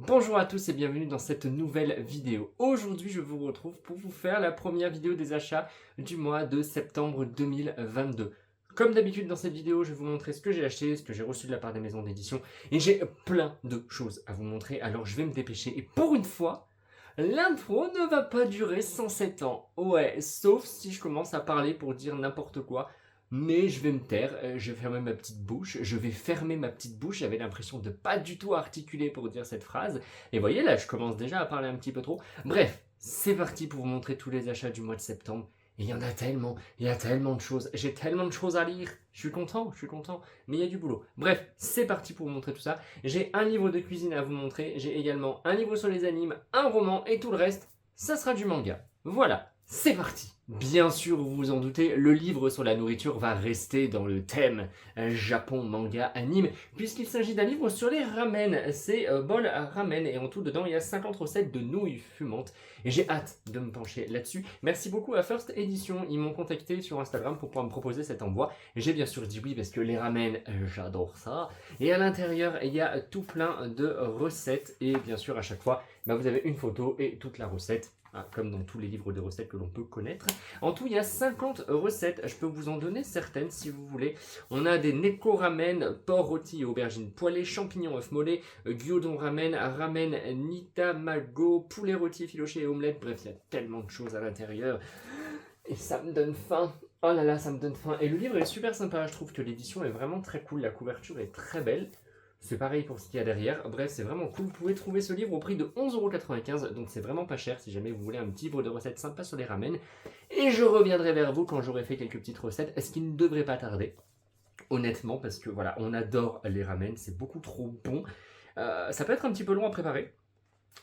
Bonjour à tous et bienvenue dans cette nouvelle vidéo. Aujourd'hui, je vous retrouve pour vous faire la première vidéo des achats du mois de septembre 2022. Comme d'habitude dans cette vidéo, je vais vous montrer ce que j'ai acheté, ce que j'ai reçu de la part des maisons d'édition et j'ai plein de choses à vous montrer, alors je vais me dépêcher. Et pour une fois, l'intro ne va pas durer 107 ans. Ouais, sauf si je commence à parler pour dire n'importe quoi. Mais je vais me taire, je vais fermer ma petite bouche, je vais fermer ma petite bouche, j'avais l'impression de pas du tout articuler pour dire cette phrase. Et voyez là, je commence déjà à parler un petit peu trop. Bref, c'est parti pour vous montrer tous les achats du mois de septembre. Et il y en a tellement, il y a tellement de choses, j'ai tellement de choses à lire. Je suis content, mais il y a du boulot. Bref, c'est parti pour vous montrer tout ça. J'ai un livre de cuisine à vous montrer, j'ai également un livre sur les animes, un roman et tout le reste, ça sera du manga. Voilà, c'est parti. Bien sûr, vous vous en doutez, le livre sur la nourriture va rester dans le thème Japon, manga, anime, puisqu'il s'agit d'un livre sur les ramen. C'est bol ramen, et en tout dedans, il y a 50 recettes de nouilles fumantes. Et j'ai hâte de me pencher là-dessus. Merci beaucoup à First Edition, ils m'ont contacté sur Instagram pour pouvoir me proposer cet envoi. J'ai bien sûr dit oui, parce que les ramen, j'adore ça. Et à l'intérieur, il y a tout plein de recettes, et bien sûr, à chaque fois, vous avez une photo et toute la recette. Comme dans tous les livres de recettes que l'on peut connaître. En tout, il y a 50 recettes. Je peux vous en donner certaines si vous voulez. On a des neko ramen, porc rôti et aubergines poêlées, champignons œufs mollets, gyudon ramen, ramen nitamago, poulet rôti effiloché et omelette. Bref, il y a tellement de choses à l'intérieur. Et ça me donne faim. Oh là là, ça me donne faim. Et le livre est super sympa. Je trouve que l'édition est vraiment très cool. La couverture est très belle. C'est pareil pour ce qu'il y a derrière. Bref, c'est vraiment cool. Vous pouvez trouver ce livre au prix de 11,95 €. Donc c'est vraiment pas cher si jamais vous voulez un petit livre de recettes sympa sur les ramen. Et je reviendrai vers vous quand j'aurai fait quelques petites recettes, ce qui ne devrait pas tarder. Honnêtement, parce que voilà, on adore les ramen. C'est beaucoup trop bon. Ça peut être un petit peu long à préparer.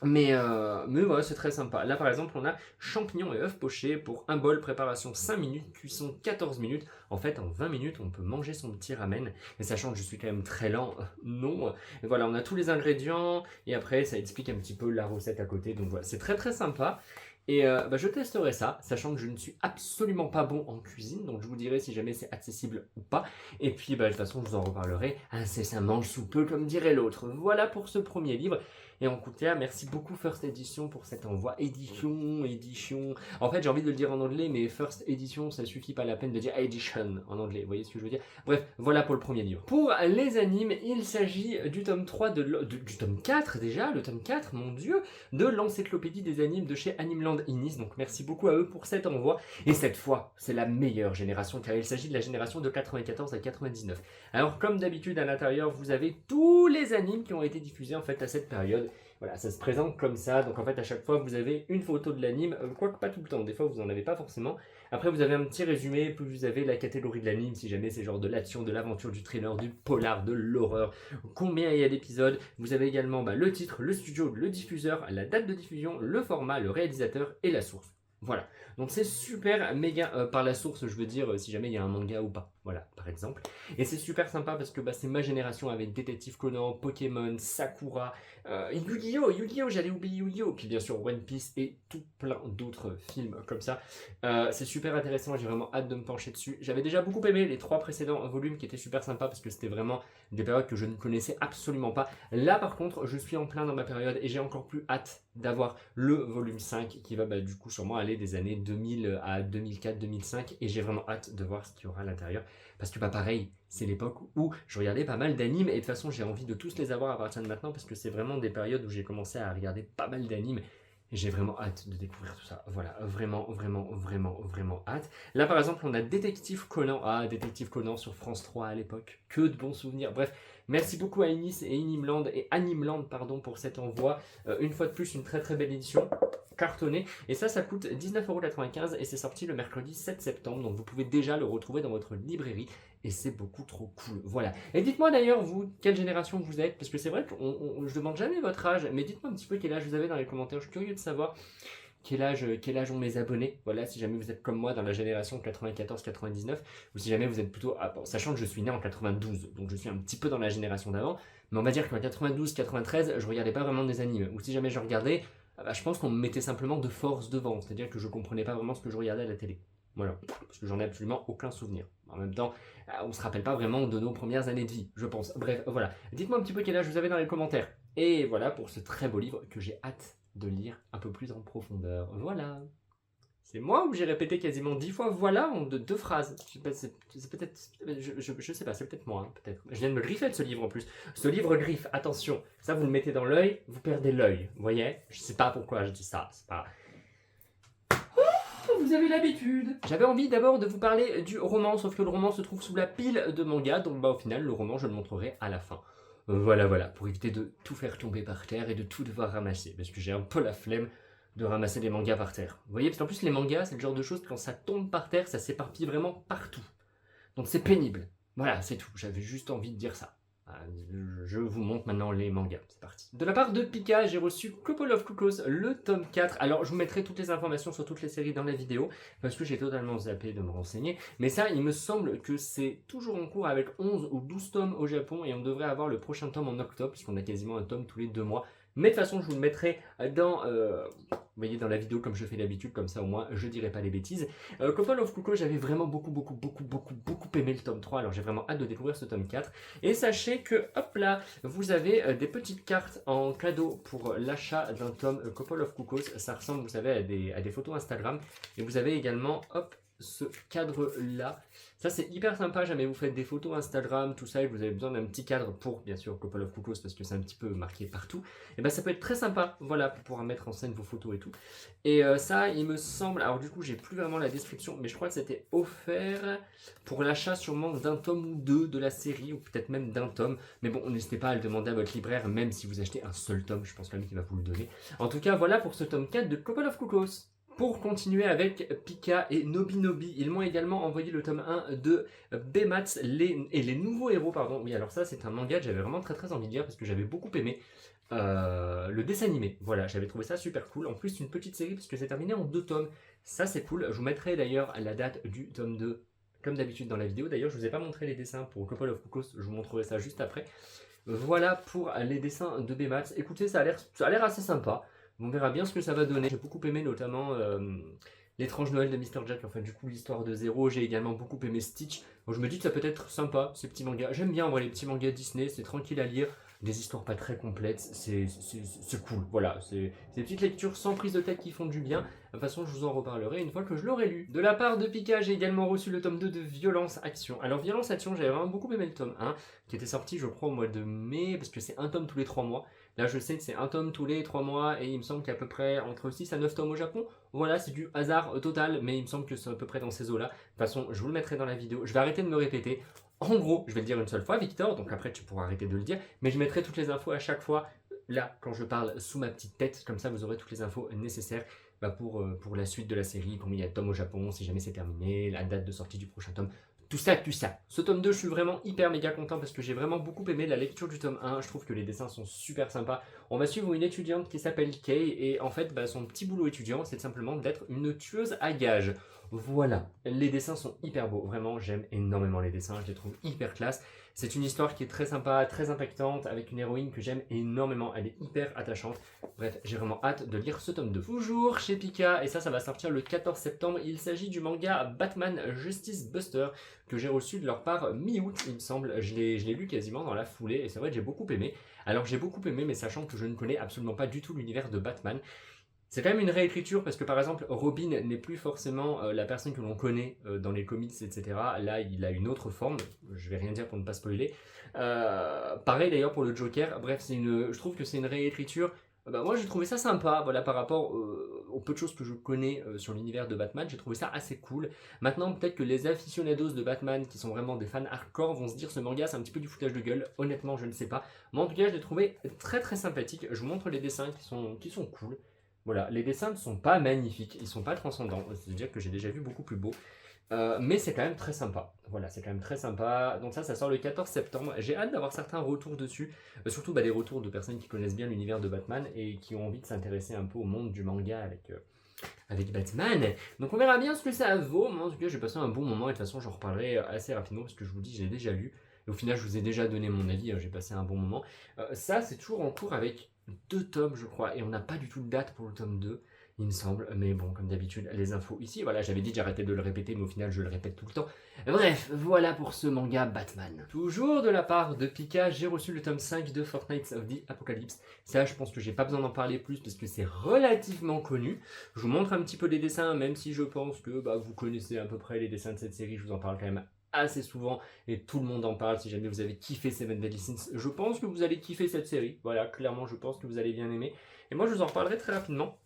Mais voilà, c'est très sympa. Là, par exemple, on a champignons et œufs pochés pour un bol, préparation 5 minutes, cuisson 14 minutes. En fait, en 20 minutes, on peut manger son petit ramen. Et sachant que je suis quand même très lent, non. Et voilà, on a tous les ingrédients. Et après, ça explique un petit peu la recette à côté. Donc voilà, c'est très très sympa. Et je testerai ça, sachant que je ne suis absolument pas bon en cuisine, donc je vous dirai si jamais c'est accessible ou pas. Et puis de toute façon, je vous en reparlerai incessamment sous peu, comme dirait l'autre. Voilà pour ce premier livre. Et en tout cas, merci beaucoup First Edition pour cet envoi. Édition. En fait, j'ai envie de le dire en anglais, mais First Edition, ça suffit pas la peine de dire Edition en anglais. Vous voyez ce que je veux dire? Bref, voilà pour le premier livre. Pour les animes, il s'agit du tome 3, du tome 4 déjà, le tome 4, mon dieu, de l'encyclopédie des animes de chez Animeland Inis. Donc merci beaucoup à eux pour cet envoi. Et cette fois, c'est la meilleure génération, car il s'agit de la génération de 94 à 99. Alors comme d'habitude, à l'intérieur, vous avez tous les animes qui ont été diffusés en fait à cette période. Voilà, ça se présente comme ça. Donc en fait, à chaque fois, vous avez une photo de l'anime, quoique pas tout le temps. Des fois, vous n'en avez pas forcément. Après, vous avez un petit résumé, puis vous avez la catégorie de l'anime, si jamais c'est genre de l'action, de l'aventure, du thriller, du polar, de l'horreur, combien il y a d'épisodes. Vous avez également le titre, le studio, le diffuseur, la date de diffusion, le format, le réalisateur et la source. Voilà, donc c'est super méga par la source, je veux dire, si jamais il y a un manga ou pas, voilà, par exemple. Et c'est super sympa parce que c'est ma génération avec Détective Conan, Pokémon, Sakura, Yu-Gi-Oh, j'allais oublier Yu-Gi-Oh, puis bien sûr One Piece et tout plein d'autres films comme ça. C'est super intéressant, j'ai vraiment hâte de me pencher dessus. J'avais déjà beaucoup aimé les 3 précédents volumes qui étaient super sympas parce que c'était vraiment des périodes que je ne connaissais absolument pas. Là par contre, je suis en plein dans ma période et j'ai encore plus hâte d'avoir le volume 5 qui va du coup sûrement aller des années 2000 à 2004-2005 et j'ai vraiment hâte de voir ce qu'il y aura à l'intérieur parce que pareil, c'est l'époque où je regardais pas mal d'animes et de toute façon j'ai envie de tous les avoir à partir de maintenant parce que c'est vraiment des périodes où j'ai commencé à regarder pas mal d'animes et j'ai vraiment hâte de découvrir tout ça. Voilà, vraiment hâte. Là par exemple on a Détective Conan. Détective Conan sur France 3 à l'époque. Que de bons souvenirs. Bref, merci beaucoup à Inis et Animeland pour cet envoi. Une fois de plus, une très très belle édition. Cartonné. Et ça coûte 19,95 € et c'est sorti le mercredi 7 septembre. Donc vous pouvez déjà le retrouver dans votre librairie. Et c'est beaucoup trop cool. Voilà. Et dites-moi d'ailleurs, vous, quelle génération vous êtes? Parce que c'est vrai que je demande jamais votre âge, mais dites-moi un petit peu quel âge vous avez dans les commentaires. Je suis curieux de savoir quel âge ont mes abonnés. Voilà, si jamais vous êtes comme moi dans la génération 94-99, ou si jamais vous êtes plutôt... sachant que je suis né en 92, donc je suis un petit peu dans la génération d'avant, mais on va dire qu'en 92-93, je regardais pas vraiment des animes. Ou si jamais je regardais, je pense qu'on me mettait simplement de force devant, c'est-à-dire que je comprenais pas vraiment ce que je regardais à la télé. Voilà, parce que j'en ai absolument aucun souvenir. En même temps, on se rappelle pas vraiment de nos premières années de vie, je pense. Bref, voilà. Dites-moi un petit peu quel âge vous avez dans les commentaires. Et voilà pour ce très beau livre que j'ai hâte de lire un peu plus en profondeur. Voilà. C'est moi où j'ai répété quasiment 10 fois voilà en deux phrases. Je sais pas, c'est peut-être. Je sais pas, c'est peut-être moi, hein, peut-être. Je viens de me griffer de ce livre en plus. Ce livre griffe, attention, ça vous le mettez dans l'œil, vous perdez l'œil. Vous voyez? Je sais pas pourquoi je dis ça, c'est pas. Vous avez l'habitude. J'avais envie d'abord de vous parler du roman, sauf que le roman se trouve sous la pile de mangas, donc bah au final le roman je le montrerai à la fin. Voilà, pour éviter de tout faire tomber par terre et de tout devoir ramasser, parce que j'ai un peu la flemme de ramasser des mangas par terre. Vous voyez, parce qu'en plus les mangas c'est le genre de choses quand ça tombe par terre, ça s'éparpille vraiment partout. Donc c'est pénible. Voilà, c'est tout, j'avais juste envie de dire ça. Je vous montre maintenant les mangas, c'est parti. De la part de Pika, j'ai reçu Couple of Cuckoos, le tome 4. Alors je vous mettrai toutes les informations sur toutes les séries dans la vidéo, parce que j'ai totalement zappé de me renseigner. Mais ça, il me semble que c'est toujours en cours avec 11 ou 12 tomes au Japon, et on devrait avoir le prochain tome en octobre, puisqu'on a quasiment un tome tous les 2 mois. Mais de toute façon, je vous le mettrai dans, vous voyez, dans la vidéo comme je fais d'habitude, comme ça au moins je dirai pas les bêtises. Couple of Cuckoos, j'avais vraiment beaucoup aimé le tome 3, alors j'ai vraiment hâte de découvrir ce tome 4. Et sachez que, hop là, vous avez des petites cartes en cadeau pour l'achat d'un tome Couple of Cuckoos. Ça ressemble, vous savez, à des photos Instagram. Et vous avez également, hop, ce cadre-là. Ça, c'est hyper sympa. Jamais vous faites des photos Instagram, tout ça, et que vous avez besoin d'un petit cadre pour, bien sûr, Couple of Cuckoos, parce que c'est un petit peu marqué partout. Et ben, ça peut être très sympa, voilà, pour pouvoir mettre en scène vos photos et tout. Et ça, il me semble, alors du coup, j'ai plus vraiment la description, mais je crois que c'était offert pour l'achat sûrement d'un tome ou deux de la série, ou peut-être même d'un tome. Mais bon, n'hésitez pas à le demander à votre libraire, même si vous achetez un seul tome, je pense quand même qu'il va vous le donner. En tout cas, voilà pour ce tome 4 de Couple of Cuckoos. Pour continuer avec Pika et Nobinobi, ils m'ont également envoyé le tome 1 de Bemats et les nouveaux héros, pardon. Oui, alors ça, c'est un manga que j'avais vraiment très envie de lire parce que j'avais beaucoup aimé le dessin animé. Voilà, j'avais trouvé ça super cool. En plus, une petite série parce que c'est terminé en 2 tomes. Ça, c'est cool. Je vous mettrai d'ailleurs la date du tome 2 comme d'habitude dans la vidéo. D'ailleurs, je ne vous ai pas montré les dessins pour Couple of Cuckoos. Je vous montrerai ça juste après. Voilà pour les dessins de Bemats. Écoutez, ça a l'air assez sympa. On verra bien ce que ça va donner. J'ai beaucoup aimé notamment L'étrange Noël de Mr. Jack, enfin du coup l'histoire de Zéro. J'ai également beaucoup aimé Stitch. Donc je me dis que ça peut être sympa ces petits mangas. J'aime bien les petits mangas Disney, c'est tranquille à lire. Des histoires pas très complètes, c'est cool. Voilà, c'est des petites lectures sans prise de tête qui font du bien. De toute façon, je vous en reparlerai une fois que je l'aurai lu. De la part de Pika, j'ai également reçu le tome 2 de Violence Action. Alors Violence Action, j'avais vraiment beaucoup aimé le tome 1, qui était sorti je crois au mois de mai, parce que c'est un tome tous les 3 mois. Là, je sais que c'est un tome tous les 3 mois et il me semble qu'il y a à peu près entre 6 à 9 tomes au Japon. Voilà, c'est du hasard total, mais il me semble que c'est à peu près dans ces eaux-là. De toute façon, je vous le mettrai dans la vidéo. Je vais arrêter de me répéter. En gros, je vais le dire une seule fois, Victor, donc après tu pourras arrêter de le dire, mais je mettrai toutes les infos à chaque fois, là, quand je parle sous ma petite tête, comme ça vous aurez toutes les infos nécessaires pour la suite de la série, combien il y a de tomes au Japon, si jamais c'est terminé, la date de sortie du prochain tome. Tout ça. Ce tome 2, je suis vraiment hyper méga content parce que j'ai vraiment beaucoup aimé la lecture du tome 1. Je trouve que les dessins sont super sympas. On va suivre une étudiante qui s'appelle Kay et en fait, son petit boulot étudiant, c'est simplement d'être une tueuse à gages. Voilà, les dessins sont hyper beaux. Vraiment, j'aime énormément les dessins. Je les trouve hyper classe. C'est une histoire qui est très sympa, très impactante, avec une héroïne que j'aime énormément. Elle est hyper attachante. Bref, j'ai vraiment hâte de lire ce tome 2. Toujours chez Pika, et ça va sortir le 14 septembre. Il s'agit du manga Batman Justice Buster que j'ai reçu de leur part mi-août, il me semble. Je l'ai lu quasiment dans la foulée, et c'est vrai que j'ai beaucoup aimé. Alors j'ai beaucoup aimé, mais sachant que je ne connais absolument pas du tout l'univers de Batman. C'est quand même une réécriture parce que par exemple Robin n'est plus forcément la personne que l'on connaît dans les comics, etc. Là il a une autre forme, je vais rien dire pour ne pas spoiler. Pareil d'ailleurs pour le Joker, bref je trouve que c'est une réécriture. Moi j'ai trouvé ça sympa, voilà, par rapport aux peu de choses que je connais sur l'univers de Batman, j'ai trouvé ça assez cool. Maintenant peut-être que les aficionados de Batman qui sont vraiment des fans hardcore vont se dire ce manga c'est un petit peu du foutage de gueule, honnêtement je ne sais pas. Moi en tout cas je l'ai trouvé très sympathique, je vous montre les dessins qui sont cool. Voilà, les dessins ne sont pas magnifiques, ils sont pas transcendants, c'est-à-dire que j'ai déjà vu beaucoup plus beau, mais c'est quand même très sympa. Voilà, c'est quand même très sympa. Donc ça sort le 14 septembre. J'ai hâte d'avoir certains retours dessus, surtout des retours de personnes qui connaissent bien l'univers de Batman et qui ont envie de s'intéresser un peu au monde du manga avec Batman. Donc on verra bien ce que ça vaut. Moi en tout cas j'ai passé un bon moment et de toute façon j'en reparlerai assez rapidement parce que je vous dis j'ai déjà lu. Et au final je vous ai déjà donné mon avis, j'ai passé un bon moment. Ça c'est toujours en cours avec 2 tomes je crois et on n'a pas du tout de date pour le tome 2. il me semble, mais bon, comme d'habitude, les infos ici, voilà, j'avais dit que j'arrêtais de le répéter, mais au final, je le répète tout le temps. Bref, voilà pour ce manga Batman. Toujours de la part de Pika, j'ai reçu le tome 5 de Fortnite of the Apocalypse. Ça, je pense que j'ai pas besoin d'en parler plus, parce que c'est relativement connu. Je vous montre un petit peu les dessins, même si je pense que vous connaissez à peu près les dessins de cette série, je vous en parle quand même assez souvent, et tout le monde en parle. Si jamais vous avez kiffé Seven Deadly Sins, je pense que vous allez kiffer cette série. Voilà, clairement, je pense que vous allez bien aimer. Et moi, je vous en reparlerai très rapidement.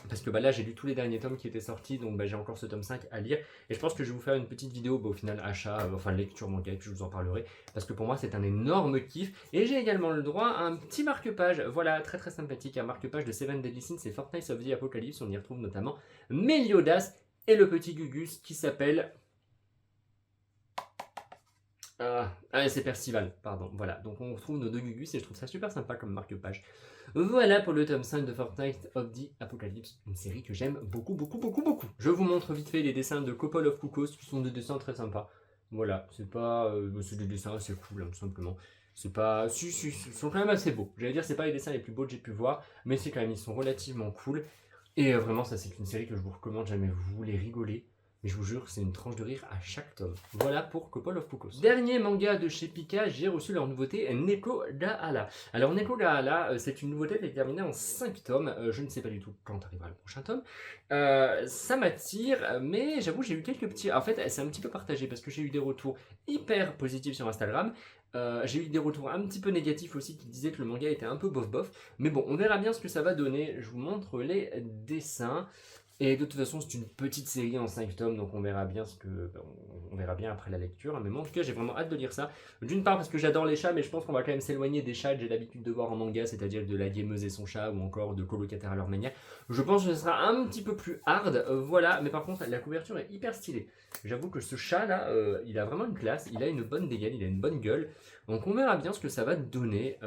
Parce que là j'ai lu tous les derniers tomes qui étaient sortis, donc j'ai encore ce tome 5 à lire. Et je pense que je vais vous faire une petite vidéo au final achat, enfin lecture manga, et puis je vous en parlerai. Parce que pour moi c'est un énorme kiff. Et j'ai également le droit à un petit marque-page, voilà, très très sympathique, un marque-page de Seven Deadly Sins et Fortnite of the Apocalypse. On y retrouve notamment Meliodas et le petit Gugus qui s'appelle... c'est Percival, pardon, voilà. Donc on retrouve nos deux Gugus et je trouve ça super sympa comme marque-page. Voilà pour le tome 5 de Fortnite of the Apocalypse, une série que j'aime beaucoup, beaucoup, beaucoup, beaucoup. Je vous montre vite fait les dessins de Couple of Cuckoos, qui sont des dessins très sympas. Voilà, c'est pas... c'est des dessins assez cool, tout simplement. C'est pas... Si, ils sont quand même assez beaux. J'allais dire, c'est pas les dessins les plus beaux que j'ai pu voir, mais c'est quand même, ils sont relativement cool. Et vraiment, ça c'est une série que je vous recommande, jamais vous voulez rigoler. Mais je vous jure, c'est une tranche de rire à chaque tome. Voilà pour Couple of Cuckoos. Dernier manga de chez Pika, j'ai reçu leur nouveauté Neko ga Ala. Alors Neko ga Ala, c'est une nouveauté qui est terminée en 5 tomes. Je ne sais pas du tout quand arrivera le prochain tome. Ça m'attire, mais j'avoue j'ai eu quelques petits... En fait, c'est un petit peu partagé parce que j'ai eu des retours hyper positifs sur Instagram. J'ai eu des retours un petit peu négatifs aussi qui disaient que le manga était un peu bof-bof. Mais bon, on verra bien ce que ça va donner. Je vous montre les dessins. Et de toute façon, c'est une petite série en 5 tomes, donc on verra bien on verra bien après la lecture. Mais moi, en tout cas, j'ai vraiment hâte de lire ça. D'une part parce que j'adore les chats, mais je pense qu'on va quand même s'éloigner des chats que j'ai l'habitude de voir en manga, c'est-à-dire de la gameuse et son chat, ou encore de colocataire à leur manière. Je pense que ce sera un petit peu plus hard, voilà. Mais par contre, la couverture est hyper stylée. J'avoue que ce chat-là, il a vraiment une classe, il a une bonne dégaine, il a une bonne gueule. Donc on verra bien ce que ça va donner,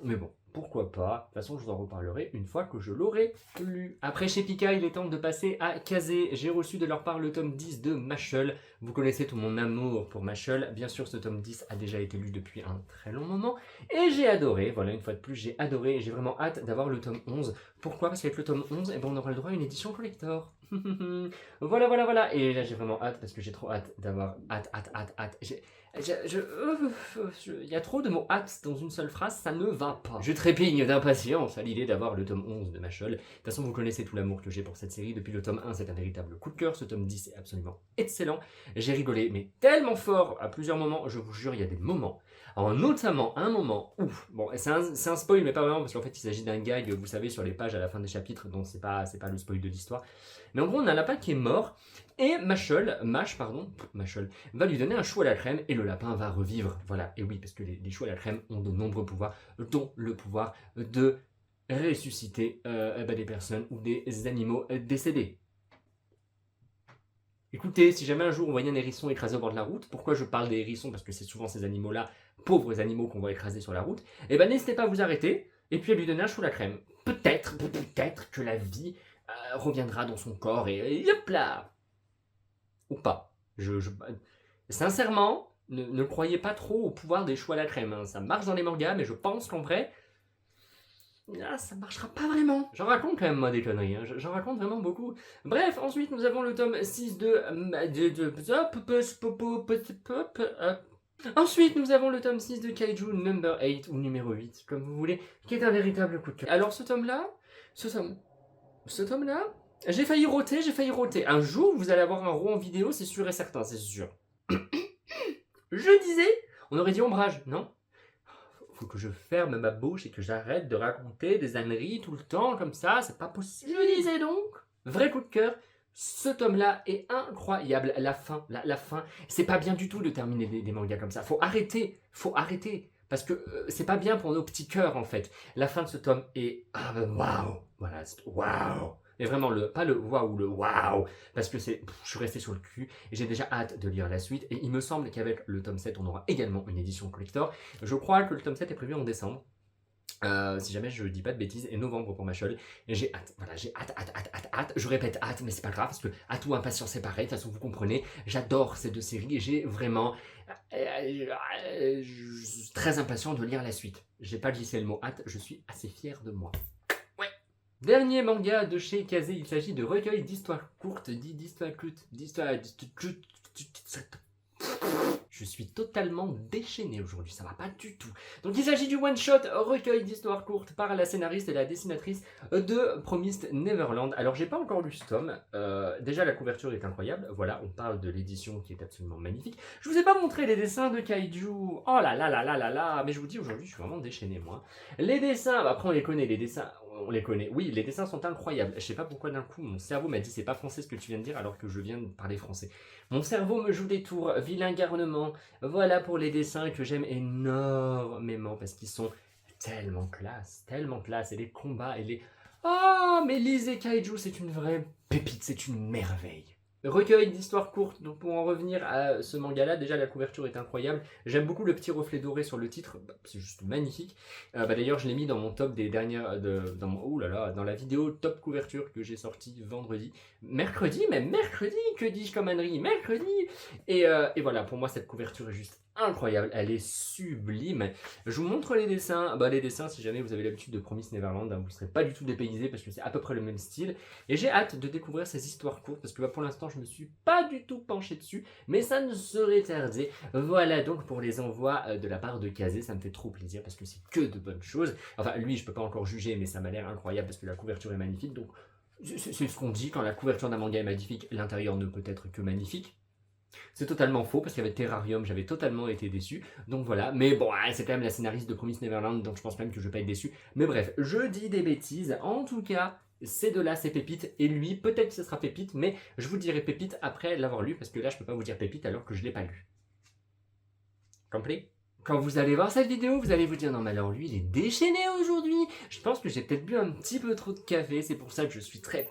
mais bon. Pourquoi pas? De toute façon, je vous en reparlerai une fois que je l'aurai lu. Après, chez Pika, il est temps de passer à Kazé. J'ai reçu de leur part le tome 10 de Mashle. Vous connaissez tout mon amour pour Mashle. Bien sûr, ce tome 10 a déjà été lu depuis un très long moment. Et j'ai adoré. Voilà, une fois de plus, j'ai adoré. Et j'ai vraiment hâte d'avoir le tome 11. Pourquoi? Parce qu'avec le tome 11, on aura le droit à une édition collector. Voilà. Et là, j'ai vraiment hâte parce que j'ai trop hâte d'avoir... Hâte. Il y a trop de mots hâte dans une seule phrase, ça ne va pas. Je trépigne d'impatience à l'idée d'avoir le tome 11 de Mashle. De toute façon, vous connaissez tout l'amour que j'ai pour cette série. Depuis le tome 1, c'est un véritable coup de cœur. Ce tome 10 est absolument excellent. J'ai rigolé, mais tellement fort à plusieurs moments. Je vous jure, il y a des moments. Alors, notamment un moment où... Bon, c'est un spoil, mais pas vraiment, parce qu'en fait, il s'agit d'un gag, vous savez, sur les pages à la fin des chapitres, donc c'est pas le spoil de l'histoire. Mais en gros, on a un lapin qui est mort, et Mashle va lui donner un chou à la crème, et le lapin va revivre. Voilà, et oui, parce que les choux à la crème ont de nombreux pouvoirs, dont le pouvoir de ressusciter des personnes ou des animaux décédés. Écoutez, si jamais un jour on voyait un hérisson écrasé au bord de la route, pourquoi je parle des hérissons? Parce que c'est souvent ces animaux-là, pauvres animaux qu'on voit écraser sur la route, et n'hésitez pas à vous arrêter, et puis à lui donner un chou à la crème. Peut-être que la vie reviendra dans son corps, et hop là! Ou pas. Sincèrement, ne croyez pas trop au pouvoir des choux à la crème. Hein. Ça marche dans les mangas, mais je pense qu'en vrai, ça marchera pas vraiment. J'en raconte quand même moi des conneries, hein. J'en raconte vraiment beaucoup. Bref, ensuite nous avons le tome 6 Ensuite nous avons le tome 6 de Kaiju Number 8, ou numéro 8, comme vous voulez, qui est un véritable coup de cœur. Alors ce tome-là, j'ai failli roter. Un jour, vous allez avoir un rot en vidéo, c'est sûr et certain, c'est sûr. Je disais, on aurait dit ombrage, non? Faut que je ferme ma bouche et que j'arrête de raconter des âneries tout le temps comme ça, c'est pas possible. Je disais donc, vrai coup de cœur, ce tome-là est incroyable. La fin, c'est pas bien du tout de terminer des mangas comme ça. Faut arrêter. Parce que c'est pas bien pour nos petits cœurs en fait. La fin de ce tome est waouh. Voilà, waouh. Et vraiment, pas le waouh, le waouh. Parce que je suis resté sur le cul et j'ai déjà hâte de lire la suite. Et il me semble qu'avec le tome 7, on aura également une édition collector. Je crois que le tome 7 est prévu en décembre. Si jamais je dis pas de bêtises, et novembre pour Mashle. Et j'ai hâte, voilà, j'ai hâte. Je répète hâte, mais c'est pas grave, parce que hâte ou impatience c'est pareil, de toute façon vous comprenez. J'adore ces deux séries et j'ai vraiment... je suis très impatient de lire la suite. J'ai pas glissé le mot hâte, je suis assez fier de moi. Ouais. Dernier manga de chez Kazé, il s'agit de recueil d'histoires courtes, Je suis totalement déchaîné aujourd'hui, ça va pas du tout. Donc il s'agit du one-shot recueil d'histoires courtes par la scénariste et la dessinatrice de Promised Neverland. Alors j'ai pas encore lu ce tome, déjà la couverture est incroyable, voilà, on parle de l'édition qui est absolument magnifique. Je vous ai pas montré les dessins de Kaiju, oh là là là là là là, mais je vous dis aujourd'hui je suis vraiment déchaîné moi. Les dessins, bah, après on les connaît, les dessins... On les connaît. Oui, les dessins sont incroyables. Je sais pas pourquoi d'un coup mon cerveau m'a dit c'est pas français ce que tu viens de dire alors que je viens de parler français. Mon cerveau me joue des tours, vilain garnement. Voilà pour les dessins que j'aime énormément parce qu'ils sont tellement classe. Et les combats et les... Oh, mais lisez Kaiju, c'est une vraie pépite, c'est une merveille. Recueil d'histoires courtes, donc pour en revenir à ce manga-là, déjà la couverture est incroyable. J'aime beaucoup le petit reflet doré sur le titre, c'est juste magnifique. D'ailleurs, je l'ai mis dans mon top des dernières, dans la vidéo top couverture que j'ai sortie mercredi, que dis-je comme ânerie, mercredi. Et voilà, pour moi cette couverture est juste incroyable, elle est sublime. Je vous montre les dessins. Les dessins, si jamais vous avez l'habitude de Promised Neverland, vous ne serez pas du tout dépaysé parce que c'est à peu près le même style. Et j'ai hâte de découvrir ces histoires courtes parce que pour l'instant, je me suis pas du tout penché dessus, mais ça ne serait tardé. Voilà donc pour les envois de la part de Kazé, ça me fait trop plaisir parce que c'est que de bonnes choses. Enfin, lui, je peux pas encore juger, mais ça m'a l'air incroyable parce que la couverture est magnifique. Donc, c'est ce qu'on dit, quand la couverture d'un manga est magnifique, l'intérieur ne peut être que magnifique. C'est totalement faux parce qu'avec Terrarium j'avais totalement été déçu. Donc voilà, mais bon, c'est quand même la scénariste de Promised Neverland, donc je pense même que je vais pas être déçu. Mais bref, je dis des bêtises. En tout cas, ces deux-là, c'est Pépite. Et lui, peut-être que ce sera Pépite, mais je vous dirai Pépite après l'avoir lu parce que là, je peux pas vous dire Pépite alors que je l'ai pas lu. Compris? Quand vous allez voir cette vidéo, vous allez vous dire non mais alors lui il est déchaîné aujourd'hui. Je pense que j'ai peut-être bu un petit peu trop de café, c'est pour ça que je suis très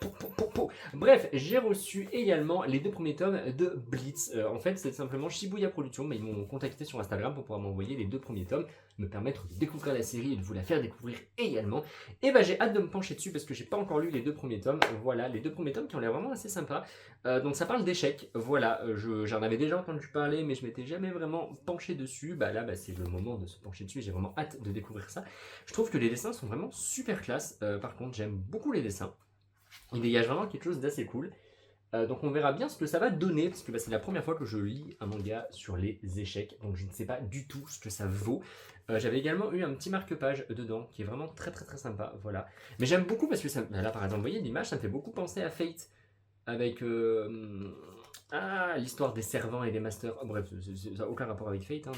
Bref, j'ai reçu également les 2 premiers tomes de Blitz. En fait c'est simplement Shibuya Productions, mais ils m'ont contacté sur Instagram pour pouvoir m'envoyer les 2 premiers tomes, me permettre de découvrir la série et de vous la faire découvrir également. Et j'ai hâte de me pencher dessus parce que j'ai pas encore lu les 2 premiers tomes. Voilà, les 2 premiers tomes qui ont l'air vraiment assez sympas. Donc ça parle d'échecs, voilà, j'en avais déjà entendu parler mais je m'étais jamais vraiment penché dessus. Là c'est le moment de se pencher dessus, j'ai vraiment hâte de découvrir ça. Je trouve que les dessins sont vraiment super classe, par contre j'aime beaucoup les dessins. Il dégage vraiment quelque chose d'assez cool. Donc on verra bien ce que ça va donner, parce que c'est la première fois que je lis un manga sur les échecs, donc je ne sais pas du tout ce que ça vaut. J'avais également eu un petit marque-page dedans, qui est vraiment très sympa, voilà. Mais j'aime beaucoup parce que ça, là par exemple, vous voyez l'image, ça me fait beaucoup penser à Fate, avec l'histoire des servants et des masters. Oh, bref, ça n'a aucun rapport avec Fate, hein,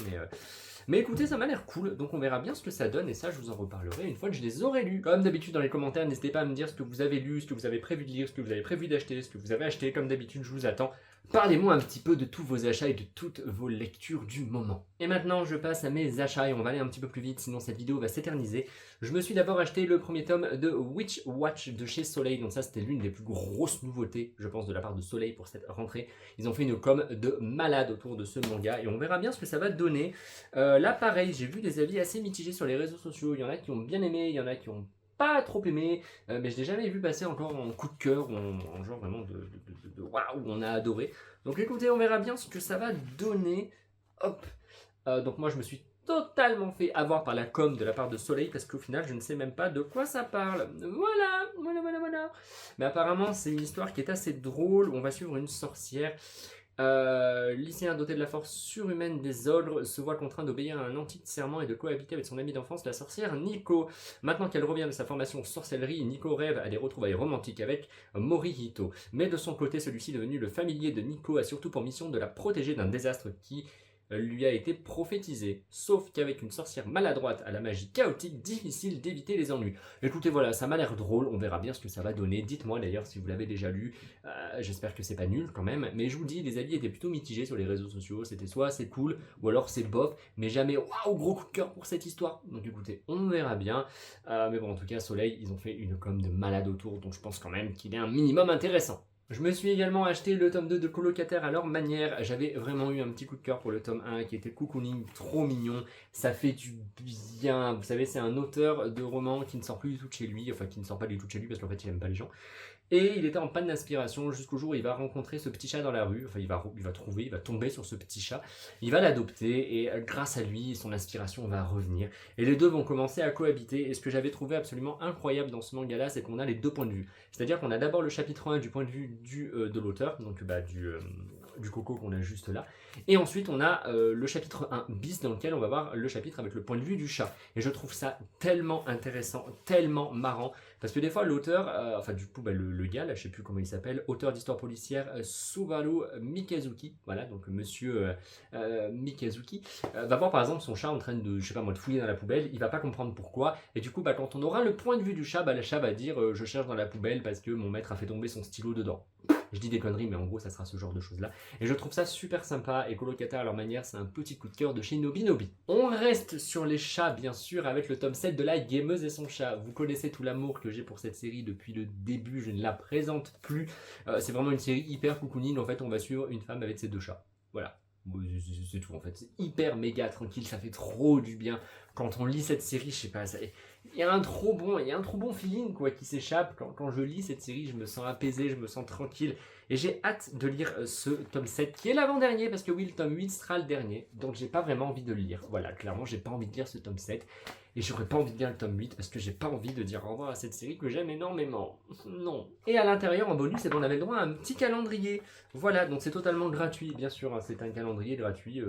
mais écoutez, ça m'a l'air cool, donc on verra bien ce que ça donne, et ça je vous en reparlerai une fois que je les aurai lus. Comme d'habitude dans les commentaires, n'hésitez pas à me dire ce que vous avez lu, ce que vous avez prévu de lire, ce que vous avez prévu d'acheter, ce que vous avez acheté, comme d'habitude je vous attends. Parlez-moi un petit peu de tous vos achats et de toutes vos lectures du moment. Et maintenant je passe à mes achats et on va aller un petit peu plus vite sinon cette vidéo va s'éterniser. Je me suis d'abord acheté le premier tome de Witch Watch de chez Soleil, donc ça c'était l'une des plus grosses nouveautés je pense de la part de Soleil pour cette rentrée. Ils ont fait une com de malade autour de ce manga et on verra bien ce que ça va donner. Là pareil, j'ai vu des avis assez mitigés sur les réseaux sociaux, il y en a qui ont bien aimé, il y en a qui ont pas trop aimé, mais je l'ai jamais vu passer encore en coup de cœur ou en genre vraiment de waouh, on a adoré. Donc écoutez, on verra bien ce que ça va donner. Hop. Donc moi je me suis totalement fait avoir par la com de la part de Soleil parce qu'au final je ne sais même pas de quoi ça parle. Voilà. Mais apparemment c'est une histoire qui est assez drôle. On va suivre une sorcière. Lycéen doté de la force surhumaine des ogres se voit contraint d'obéir à un antique serment et de cohabiter avec son amie d'enfance, la sorcière Nico. Maintenant qu'elle revient de sa formation sorcellerie, Nico rêve à des retrouvailles romantiques avec Morihito. Mais de son côté, celui-ci devenu le familier de Nico a surtout pour mission de la protéger d'un désastre qui lui a été prophétisé. Sauf qu'avec une sorcière maladroite à la magie chaotique, difficile d'éviter les ennuis. Écoutez, voilà, ça m'a l'air drôle, on verra bien ce que ça va donner. Dites-moi d'ailleurs si vous l'avez déjà lu, j'espère que c'est pas nul quand même. Mais je vous dis, les avis étaient plutôt mitigés sur les réseaux sociaux. C'était soit c'est cool, ou alors c'est bof, mais jamais waouh, gros coup de cœur pour cette histoire. Donc écoutez, on verra bien. Mais bon, en tout cas, Soleil, ils ont fait une com de malade autour, donc je pense quand même qu'il est un minimum intéressant. Je me suis également acheté le tome 2 de Colocataire à leur manière. J'avais vraiment eu un petit coup de cœur pour le tome 1 qui était cocooning, trop mignon. Ça fait du bien. Vous savez, c'est un auteur de romans qui ne sort plus du tout de chez lui. Enfin, qui ne sort pas du tout de chez lui parce qu'en fait, il aime pas les gens. Et il était en panne d'inspiration jusqu'au jour où il va rencontrer ce petit chat dans la rue. Enfin, il va tomber sur ce petit chat. Il va l'adopter et grâce à lui, son inspiration va revenir. Et les deux vont commencer à cohabiter. Et ce que j'avais trouvé absolument incroyable dans ce manga-là, c'est qu'on a les deux points de vue. C'est-à-dire qu'on a d'abord le chapitre 1 du point de vue de l'auteur, donc du coco qu'on a juste là. Et ensuite, on a le chapitre 1 bis dans lequel on va voir le chapitre avec le point de vue du chat. Et je trouve ça tellement intéressant, tellement marrant. Parce que des fois, l'auteur, le gars, là, je sais plus comment il s'appelle, auteur d'histoire policière, Subaru Mikazuki, voilà, donc monsieur Mikazuki, va voir par exemple son chat en train de, je sais pas moi, de fouiller dans la poubelle, il va pas comprendre pourquoi, et du coup, quand on aura le point de vue du chat, le chat va dire je cherche dans la poubelle parce que mon maître a fait tomber son stylo dedans. Je dis des conneries, mais en gros, ça sera ce genre de choses-là. Et je trouve ça super sympa, et Colocataire à leur manière, c'est un petit coup de cœur de chez Nobinobi. On reste sur les chats, bien sûr, avec le tome 7 de La Gameuse et son chat. Vous connaissez tout l'amour que j'ai pour cette série depuis le début, je ne la présente plus. C'est vraiment une série hyper cocooning, en fait, on va suivre une femme avec ses deux chats. Voilà. C'est tout en fait, c'est hyper méga tranquille, ça fait trop du bien quand on lit cette série, je sais pas, il y a un trop bon feeling quoi qui s'échappe, quand je lis cette série, je me sens apaisé, je me sens tranquille, et j'ai hâte de lire ce tome 7 qui est l'avant-dernier, parce que oui, le tome 8 sera le dernier, donc j'ai pas vraiment envie de le lire, voilà, clairement j'ai pas envie de lire ce tome 7, et j'aurais pas envie de lire le tome 8 parce que j'ai pas envie de dire au revoir à cette série que j'aime énormément. Non. Et à l'intérieur, en bonus, on avait le droit à un petit calendrier. Voilà, donc c'est totalement gratuit, bien sûr, hein, c'est un calendrier gratuit.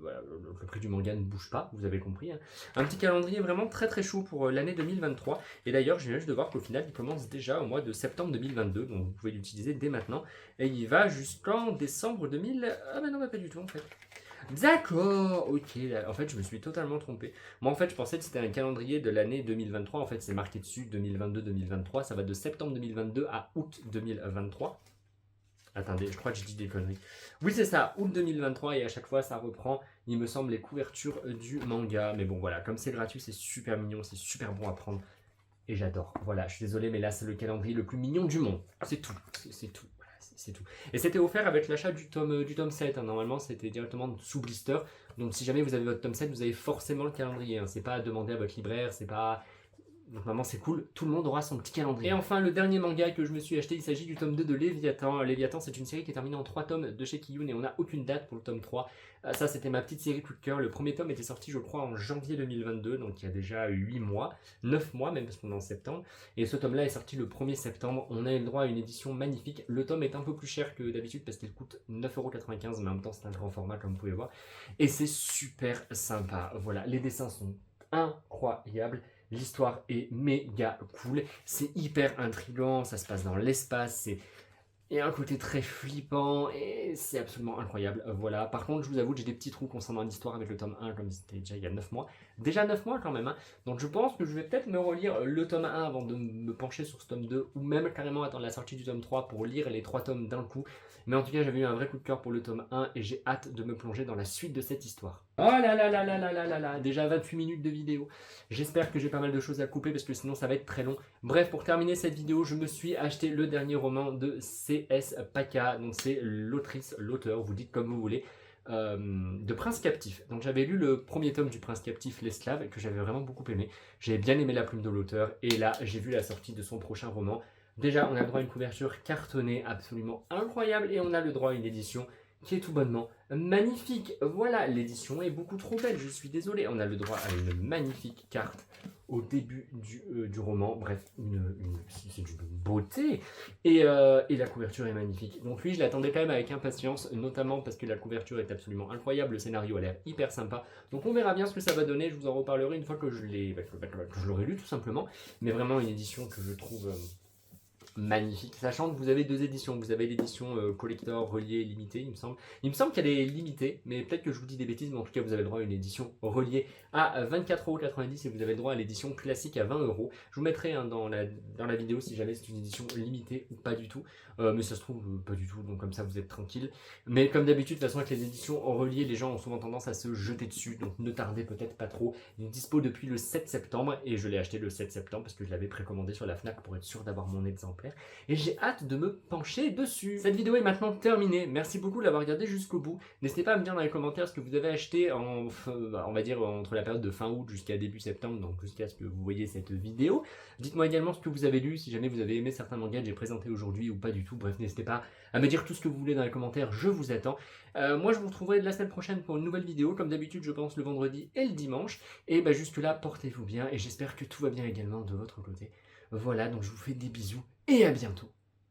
Voilà, le prix du manga ne bouge pas, vous avez compris. Hein. Un petit calendrier vraiment très très chaud pour l'année 2023. Et d'ailleurs, je viens juste de voir qu'au final, il commence déjà au mois de septembre 2022, donc vous pouvez l'utiliser dès maintenant. Et il va jusqu'en décembre 2000... Ah bah non, pas du tout en fait. D'accord, ok, en fait je me suis totalement trompé. Moi en fait je pensais que c'était un calendrier de l'année 2023, en fait c'est marqué dessus 2022-2023, ça va de septembre 2022 à août 2023. Attendez, je crois que je dis des conneries. Oui c'est ça, août 2023 et à chaque fois ça reprend, il me semble, les couvertures du manga. Mais bon voilà, comme c'est gratuit c'est super mignon, c'est super bon à prendre et j'adore. Voilà, je suis désolé mais là c'est le calendrier le plus mignon du monde. C'est tout, c'est tout. C'est tout. Et c'était offert avec l'achat du tome 7. Hein. Normalement, c'était directement sous blister. Donc, si jamais vous avez votre tome 7, vous avez forcément le calendrier. Hein. C'est pas à demander à votre libraire, c'est pas... Donc normalement c'est cool, tout le monde aura son petit calendrier. Et enfin le dernier manga que je me suis acheté, il s'agit du tome 2 de Léviathan. Léviathan c'est une série qui est terminée en 3 tomes de chez Kiyun et on n'a aucune date pour le tome 3. Ça c'était ma petite série coup de cœur. Le premier tome était sorti je crois en janvier 2022, donc il y a déjà 8 mois, 9 mois même parce qu'on est en septembre. Et ce tome là est sorti le 1er septembre, on a eu le droit à une édition magnifique. Le tome est un peu plus cher que d'habitude parce qu'il coûte 9,95€, mais en même temps c'est un grand format comme vous pouvez voir. Et c'est super sympa, voilà, les dessins sont incroyables. L'histoire est méga cool, c'est hyper intriguant, ça se passe dans l'espace, il y a un côté très flippant et c'est absolument incroyable. Voilà, par contre je vous avoue que j'ai des petits trous concernant l'histoire avec le tome 1 comme c'était déjà il y a 9 mois. Déjà 9 mois quand même, hein. Donc je pense que je vais peut-être me relire le tome 1 avant de me pencher sur ce tome 2 ou même carrément attendre la sortie du tome 3 pour lire les 3 tomes d'un coup. Mais en tout cas j'avais eu un vrai coup de cœur pour le tome 1 et j'ai hâte de me plonger dans la suite de cette histoire. Oh là là là là là là là là, déjà 28 minutes de vidéo. J'espère que j'ai pas mal de choses à couper parce que sinon ça va être très long. Bref, pour terminer cette vidéo, je me suis acheté le dernier roman de C.S. Paka. Donc c'est l'autrice, l'auteur, vous dites comme vous voulez, de Prince Captif. Donc j'avais lu le premier tome du Prince Captif, L'Esclave, que j'avais vraiment beaucoup aimé. J'avais bien aimé la plume de l'auteur et là j'ai vu la sortie de son prochain roman. Déjà on a le droit à une couverture cartonnée absolument incroyable et on a le droit à une édition qui est tout bonnement magnifique. Voilà, l'édition est beaucoup trop belle, je suis désolé. On a le droit à une magnifique carte au début du roman. Bref, c'est d'une beauté. Et la couverture est magnifique. Donc lui, je l'attendais quand même avec impatience, notamment parce que la couverture est absolument incroyable. Le scénario a l'air hyper sympa. Donc on verra bien ce que ça va donner. Je vous en reparlerai une fois que je l'aurai lu tout simplement. Mais vraiment une édition que je trouve... magnifique, sachant que vous avez deux éditions, vous avez l'édition collector, reliée, limitée, il me semble. Il me semble qu'elle est limitée, mais peut-être que je vous dis des bêtises, mais en tout cas vous avez le droit à une édition reliée à 24,90€ et vous avez le droit à l'édition classique à 20€. Je vous mettrai hein, dans la vidéo si jamais c'est une édition limitée ou pas du tout, mais ça se trouve pas du tout, donc comme ça vous êtes tranquille. Mais comme d'habitude, de toute façon avec les éditions reliées, les gens ont souvent tendance à se jeter dessus, donc ne tardez peut-être pas trop. Il est dispo depuis le 7 septembre et je l'ai acheté le 7 septembre parce que je l'avais précommandé sur la Fnac pour être sûr d'avoir mon exemplaire. commentaires et j'ai hâte de me pencher dessus. Cette vidéo est maintenant terminée, merci beaucoup de l'avoir regardée jusqu'au bout. N'hésitez pas à me dire dans les commentaires ce que vous avez acheté on va dire entre la période de fin août jusqu'à début septembre, donc jusqu'à ce que vous voyez cette vidéo. Dites-moi également ce que vous avez lu, si jamais vous avez aimé certains mangas que j'ai présentés aujourd'hui ou pas du tout. Bref, n'hésitez pas à me dire tout ce que vous voulez dans les commentaires, je vous attends. Moi je vous retrouverai la semaine prochaine pour une nouvelle vidéo, comme d'habitude je pense le vendredi et le dimanche. Et bah jusque là, portez-vous bien et j'espère que tout va bien également de votre côté. Voilà, donc je vous fais des bisous et à bientôt.